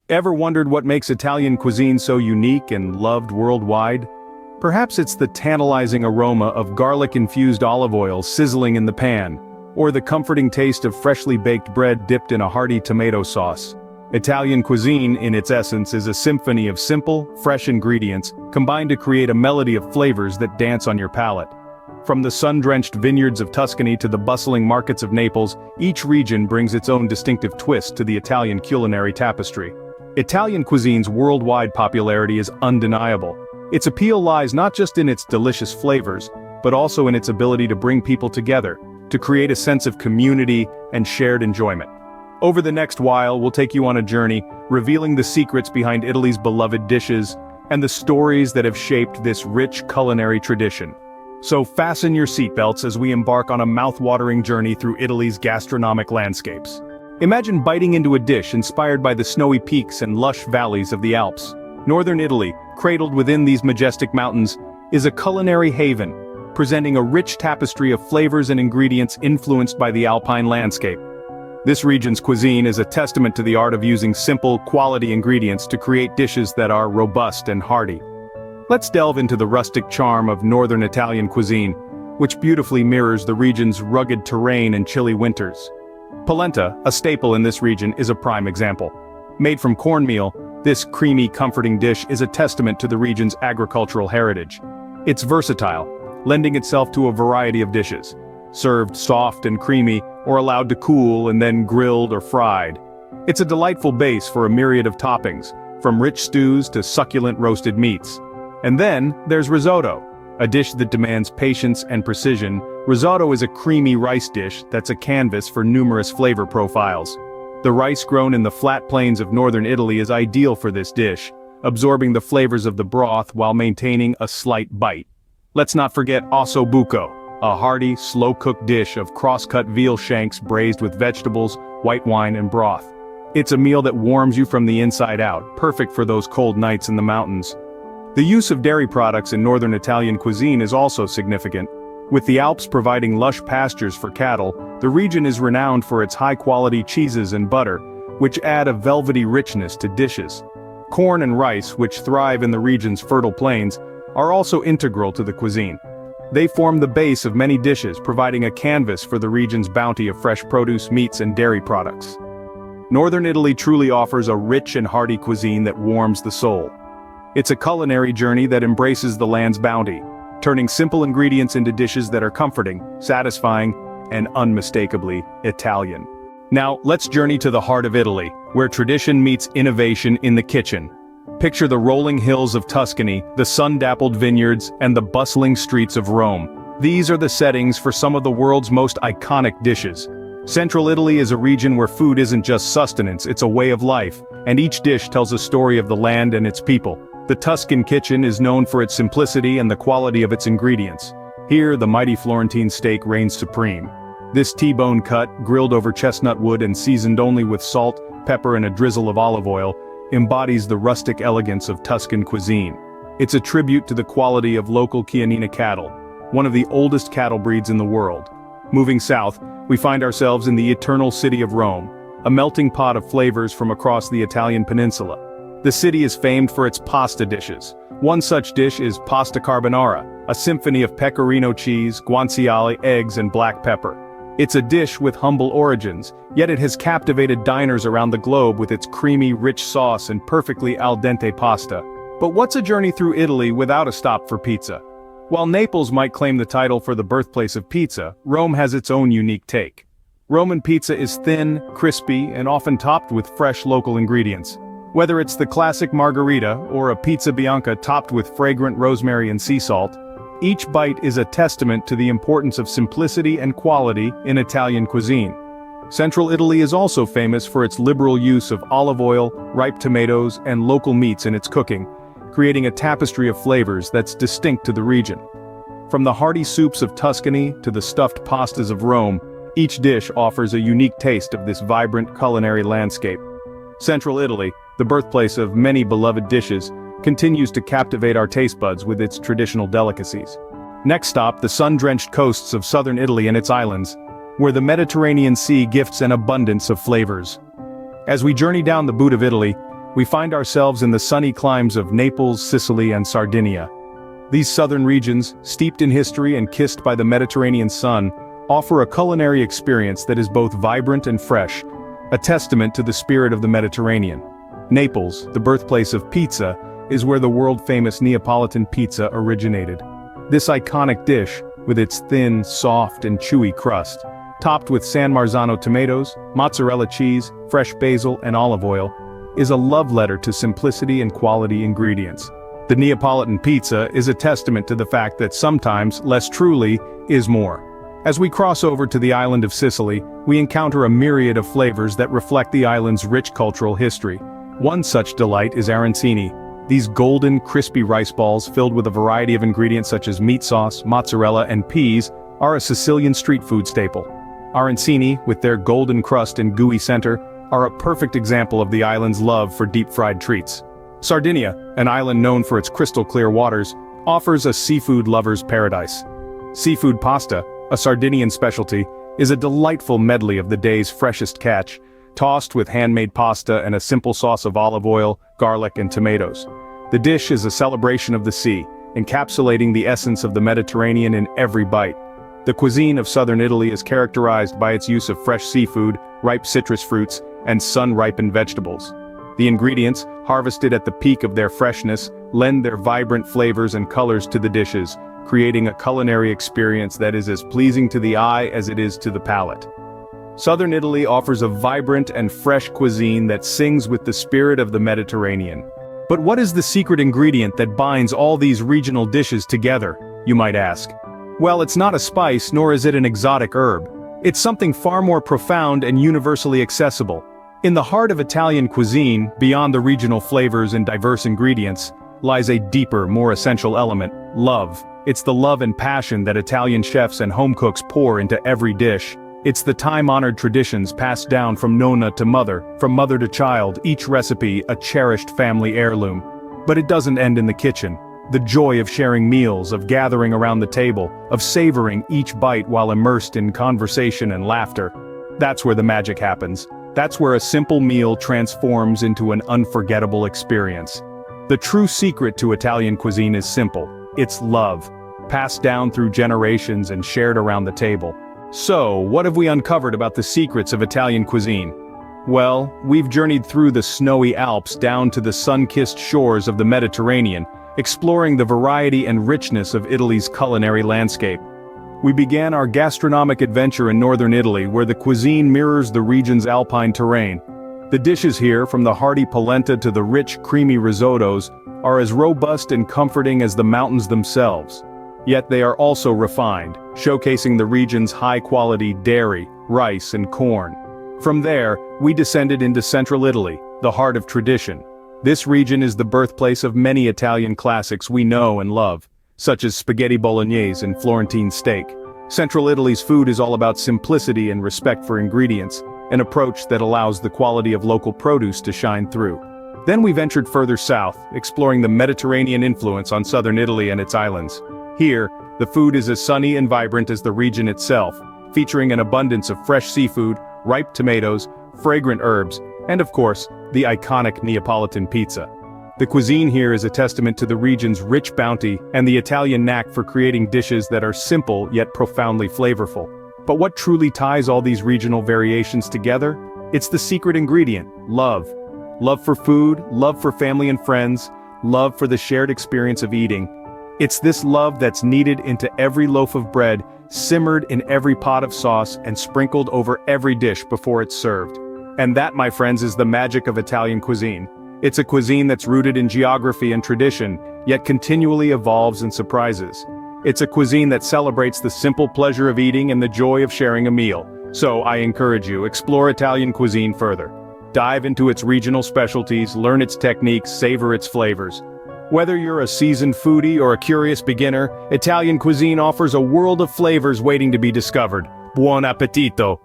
Ever wondered what makes Italian cuisine so unique and loved worldwide? Perhaps it's the tantalizing aroma of garlic-infused olive oil sizzling in the pan, or the comforting taste of freshly baked bread dipped in a hearty tomato sauce. Italian cuisine, in its essence, is a symphony of simple, fresh ingredients, combined to create a melody of flavors that dance on your palate. From the sun-drenched vineyards of Tuscany to the bustling markets of Naples, each region brings its own distinctive twist to the Italian culinary tapestry. Italian cuisine's worldwide popularity is undeniable. Its appeal lies not just in its delicious flavors, but also in its ability to bring people together, to create a sense of community and shared enjoyment. Over the next while, we'll take you on a journey, revealing the secrets behind Italy's beloved dishes, and the stories that have shaped this rich culinary tradition. So fasten your seatbelts as we embark on a mouth-watering journey through Italy's gastronomic landscapes. Imagine biting into a dish inspired by the snowy peaks and lush valleys of the Alps. Northern Italy, cradled within these majestic mountains, is a culinary haven, presenting a rich tapestry of flavors and ingredients influenced by the alpine landscape. This region's cuisine is a testament to the art of using simple, quality ingredients to create dishes that are robust and hearty. Let's delve into the rustic charm of northern Italian cuisine, which beautifully mirrors the region's rugged terrain and chilly winters. Polenta, a staple in this region, is a prime example. Made from cornmeal, this creamy, comforting dish is a testament to the region's agricultural heritage. It's versatile, lending itself to a variety of dishes, served soft and creamy, or allowed to cool and then grilled or fried. It's a delightful base for a myriad of toppings, from rich stews to succulent roasted meats. And then, there's risotto, a dish that demands patience and precision. Risotto is a creamy rice dish that's a canvas for numerous flavor profiles. The rice grown in the flat plains of northern Italy is ideal for this dish, absorbing the flavors of the broth while maintaining a slight bite. Let's not forget osso buco, a hearty, slow-cooked dish of cross-cut veal shanks braised with vegetables, white wine and broth. It's a meal that warms you from the inside out, perfect for those cold nights in the mountains. The use of dairy products in northern Italian cuisine is also significant. With the Alps providing lush pastures for cattle, the region is renowned for its high-quality cheeses and butter, which add a velvety richness to dishes. Corn and rice, which thrive in the region's fertile plains, are also integral to the cuisine. They form the base of many dishes, providing a canvas for the region's bounty of fresh produce, meats and dairy products. Northern Italy truly offers a rich and hearty cuisine that warms the soul. It's a culinary journey that embraces the land's bounty, turning simple ingredients into dishes that are comforting, satisfying, and unmistakably Italian. Now, let's journey to the heart of Italy, where tradition meets innovation in the kitchen. Picture the rolling hills of Tuscany, the sun-dappled vineyards, and the bustling streets of Rome. These are the settings for some of the world's most iconic dishes. Central Italy is a region where food isn't just sustenance, it's a way of life, and each dish tells a story of the land and its people. The Tuscan kitchen is known for its simplicity and the quality of its ingredients. Here, the mighty Florentine steak reigns supreme. This T-bone cut, grilled over chestnut wood and seasoned only with salt, pepper and a drizzle of olive oil, embodies the rustic elegance of Tuscan cuisine. It's a tribute to the quality of local Chianina cattle, one of the oldest cattle breeds in the world. Moving south, we find ourselves in the eternal city of Rome, a melting pot of flavors from across the Italian peninsula. The city is famed for its pasta dishes. One such dish is pasta carbonara, a symphony of pecorino cheese, guanciale, eggs and black pepper. It's a dish with humble origins, yet it has captivated diners around the globe with its creamy, rich sauce and perfectly al dente pasta. But what's a journey through Italy without a stop for pizza? While Naples might claim the title for the birthplace of pizza, Rome has its own unique take. Roman pizza is thin, crispy, and often topped with fresh local ingredients. Whether it's the classic margherita or a pizza bianca topped with fragrant rosemary and sea salt, each bite is a testament to the importance of simplicity and quality in Italian cuisine. Central Italy is also famous for its liberal use of olive oil, ripe tomatoes, and local meats in its cooking, creating a tapestry of flavors that's distinct to the region. From the hearty soups of Tuscany to the stuffed pastas of Rome, each dish offers a unique taste of this vibrant culinary landscape. Central Italy, the birthplace of many beloved dishes, continues to captivate our taste buds with its traditional delicacies. Next stop, the sun-drenched coasts of southern Italy and its islands, where the Mediterranean Sea gifts an abundance of flavors. As we journey down the boot of Italy, we find ourselves in the sunny climes of Naples, Sicily, and Sardinia. These southern regions, steeped in history and kissed by the Mediterranean sun, offer a culinary experience that is both vibrant and fresh, a testament to the spirit of the Mediterranean. Naples, the birthplace of pizza, is where the world-famous Neapolitan pizza originated. This iconic dish, with its thin, soft, and chewy crust, topped with San Marzano tomatoes, mozzarella cheese, fresh basil, and olive oil, is a love letter to simplicity and quality ingredients. The Neapolitan pizza is a testament to the fact that sometimes, less truly, is more. As we cross over to the island of Sicily, we encounter a myriad of flavors that reflect the island's rich cultural history. One such delight is arancini. These golden, crispy rice balls filled with a variety of ingredients such as meat sauce, mozzarella, and peas are a Sicilian street food staple. Arancini, with their golden crust and gooey center, are a perfect example of the island's love for deep-fried treats. Sardinia, an island known for its crystal-clear waters, offers a seafood lover's paradise. Seafood pasta, a Sardinian specialty, is a delightful medley of the day's freshest catch, tossed with handmade pasta and a simple sauce of olive oil, garlic, and tomatoes. The dish is a celebration of the sea, encapsulating the essence of the Mediterranean in every bite. The cuisine of southern Italy is characterized by its use of fresh seafood, ripe citrus fruits, and sun-ripened vegetables. The ingredients, harvested at the peak of their freshness, lend their vibrant flavors and colors to the dishes, creating a culinary experience that is as pleasing to the eye as it is to the palate. Southern Italy offers a vibrant and fresh cuisine that sings with the spirit of the Mediterranean. But what is the secret ingredient that binds all these regional dishes together, you might ask? Well, it's not a spice, nor is it an exotic herb. It's something far more profound and universally accessible. In the heart of Italian cuisine, beyond the regional flavors and diverse ingredients, lies a deeper, more essential element: love. It's the love and passion that Italian chefs and home cooks pour into every dish. It's the time-honored traditions passed down from nonna to mother, from mother to child, each recipe a cherished family heirloom. But it doesn't end in the kitchen. The joy of sharing meals, of gathering around the table, of savoring each bite while immersed in conversation and laughter. That's where the magic happens. That's where a simple meal transforms into an unforgettable experience. The true secret to Italian cuisine is simple. It's love, passed down through generations and shared around the table. So, what have we uncovered about the secrets of Italian cuisine? Well, we've journeyed through the snowy Alps down to the sun-kissed shores of the Mediterranean, exploring the variety and richness of Italy's culinary landscape. We began our gastronomic adventure in northern Italy, where the cuisine mirrors the region's alpine terrain. The dishes here, from the hearty polenta to the rich, creamy risottos, are as robust and comforting as the mountains themselves. Yet they are also refined, showcasing the region's high-quality dairy, rice, and corn. From there, we descended into central Italy, the heart of tradition. This region is the birthplace of many Italian classics we know and love, such as spaghetti bolognese and Florentine steak. Central Italy's food is all about simplicity and respect for ingredients, an approach that allows the quality of local produce to shine through. Then we ventured further south, exploring the Mediterranean influence on southern Italy and its islands. Here, the food is as sunny and vibrant as the region itself, featuring an abundance of fresh seafood, ripe tomatoes, fragrant herbs, and of course, the iconic Neapolitan pizza. The cuisine here is a testament to the region's rich bounty and the Italian knack for creating dishes that are simple yet profoundly flavorful. But what truly ties all these regional variations together? It's the secret ingredient: love. Love for food, love for family and friends, love for the shared experience of eating. It's this love that's kneaded into every loaf of bread, simmered in every pot of sauce, and sprinkled over every dish before it's served. And that, my friends, is the magic of Italian cuisine. It's a cuisine that's rooted in geography and tradition, yet continually evolves and surprises. It's a cuisine that celebrates the simple pleasure of eating and the joy of sharing a meal. So I encourage you, explore Italian cuisine further. Dive into its regional specialties, learn its techniques, savor its flavors. Whether you're a seasoned foodie or a curious beginner, Italian cuisine offers a world of flavors waiting to be discovered. Buon appetito!